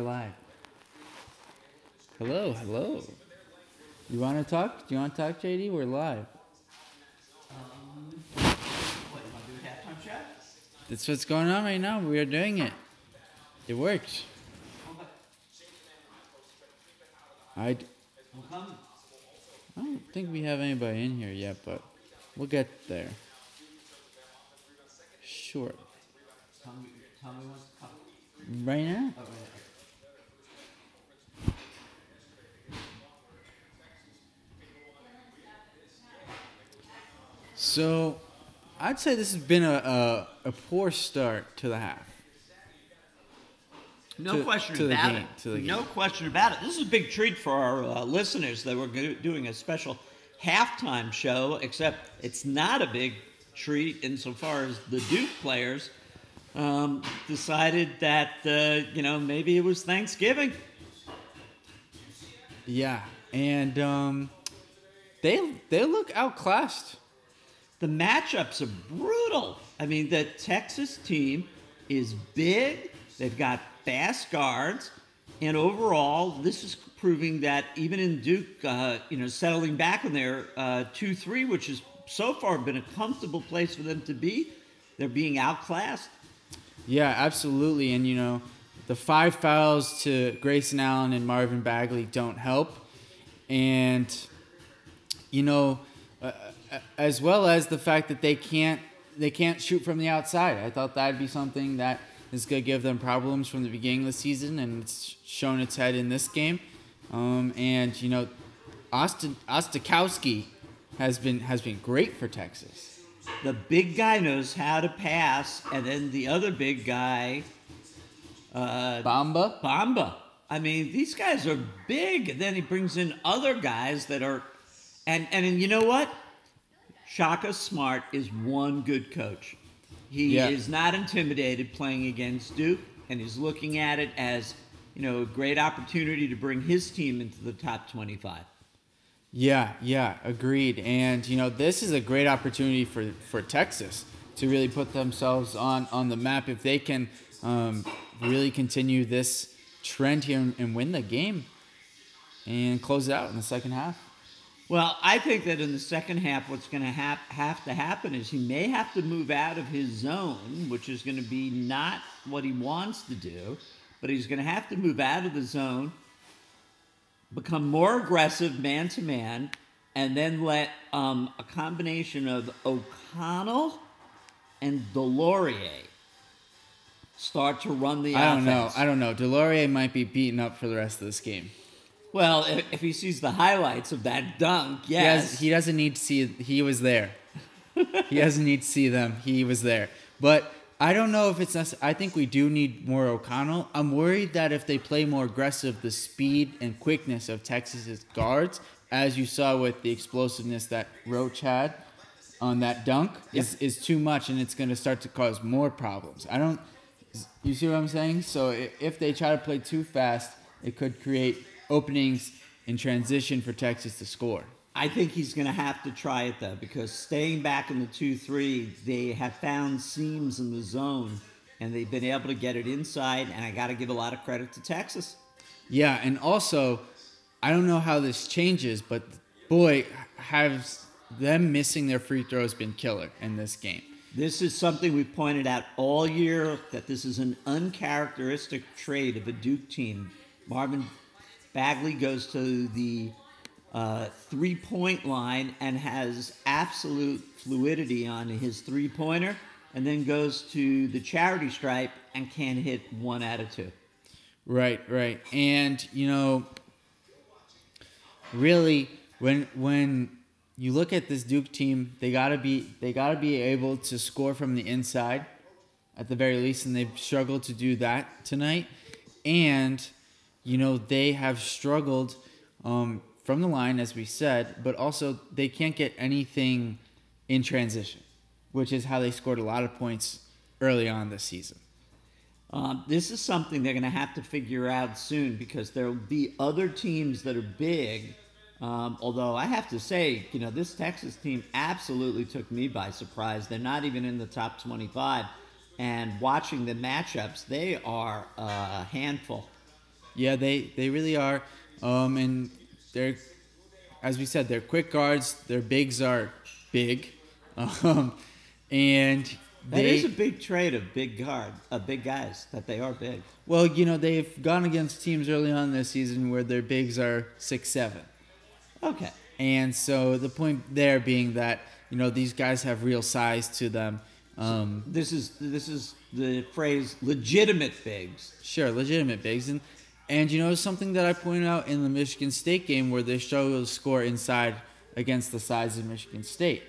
live. Hello, hello. You want to talk? Do you want to talk, JD? We're live. What, you want to do a halftime chat? That's what's going on right now. We are doing it. It works. I don't think we have anybody in here yet, but we'll get there. Sure. Tommy wants to come. Right now? Oh, right. So, I'd say this has been a poor start to the half. No question about it. No question about it. This is a big treat for our listeners that we're doing a special halftime show, except it's not a big treat insofar as the Duke players decided that, maybe it was Thanksgiving. Yeah, and they look outclassed. The matchups are brutal. I mean, the Texas team is big. They've got fast guards. And overall, this is proving that even in Duke, settling back in their 2-3, which has so far been a comfortable place for them to be, they're being outclassed. Yeah, absolutely. And, the 5 fouls to Grayson Allen and Marvin Bagley don't help. And, as well as the fact that they can't shoot from the outside. I thought that'd be something that is going to give them problems from the beginning of the season, and it's shown its head in this game. Ostakowski has been great for Texas. The big guy knows how to pass, and then the other big guy, Bamba. I mean, these guys are big, and then he brings in other guys that are, and you know what? Shaka Smart is one good coach. He is not intimidated playing against Duke, and he's looking at it as, a great opportunity to bring his team into the top 25. Yeah, agreed. And, this is a great opportunity for Texas to really put themselves on the map if they can really continue this trend here and win the game and close it out in the second half. Well, I think that in the second half, what's going to have to happen is he may have to move out of his zone, which is going to be not what he wants to do, but he's going to have to move out of the zone, become more aggressive man-to-man, and then let a combination of O'Connell and Delorier start to run the offense. I don't know. Delorier might be beaten up for the rest of this game. Well, if he sees the highlights of that dunk, yes. He doesn't need to see it. He was there. He doesn't need to see them. He was there. But I don't know if it's necessary. I think we do need more O'Connell. I'm worried that if they play more aggressive, the speed and quickness of Texas's guards, as you saw with the explosiveness that Roach had on that dunk, is too much, and it's going to start to cause more problems. You see what I'm saying? So if they try to play too fast, it could create openings in transition for Texas to score. I think he's going to have to try it, though, because staying back in the 2-3, they have found seams in the zone, and they've been able to get it inside, and I got to give a lot of credit to Texas. Yeah, and also, I don't know how this changes, but boy, has them missing their free throws been killer in this game. This is something we've pointed out all year, that this is an uncharacteristic trait of a Duke team. Marvin Bagley goes to the three-point line and has absolute fluidity on his three-pointer, and then goes to the charity stripe and can't hit 1 out of 2. Right. And, really, when you look at this Duke team, they gotta be able to score from the inside at the very least, and they've struggled to do that tonight. And they have struggled from the line, as we said, but also they can't get anything in transition, which is how they scored a lot of points early on this season. This is something they're going to have to figure out soon, because there will be other teams that are big. Although I have to say, this Texas team absolutely took me by surprise. They're not even in the top 25. And watching the matchups, they are a handful. Yeah, they really are. And they're, as we said, they're quick guards. Their bigs are big. And That is a big trait of big guys, that they are big. well, they've gone against teams early on this season where their bigs are 6'7". Okay. And so the point there being that, these guys have real size to them. This is the phrase legitimate bigs. Sure, legitimate bigs. And something that I pointed out in the Michigan State game where they struggled to score inside against the size of Michigan State.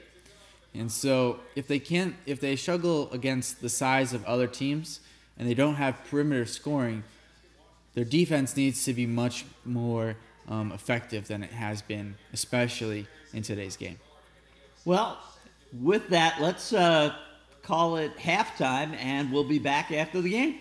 And so if they struggle against the size of other teams and they don't have perimeter scoring, their defense needs to be much more effective than it has been, especially in today's game. Well, with that, let's call it halftime, and we'll be back after the game.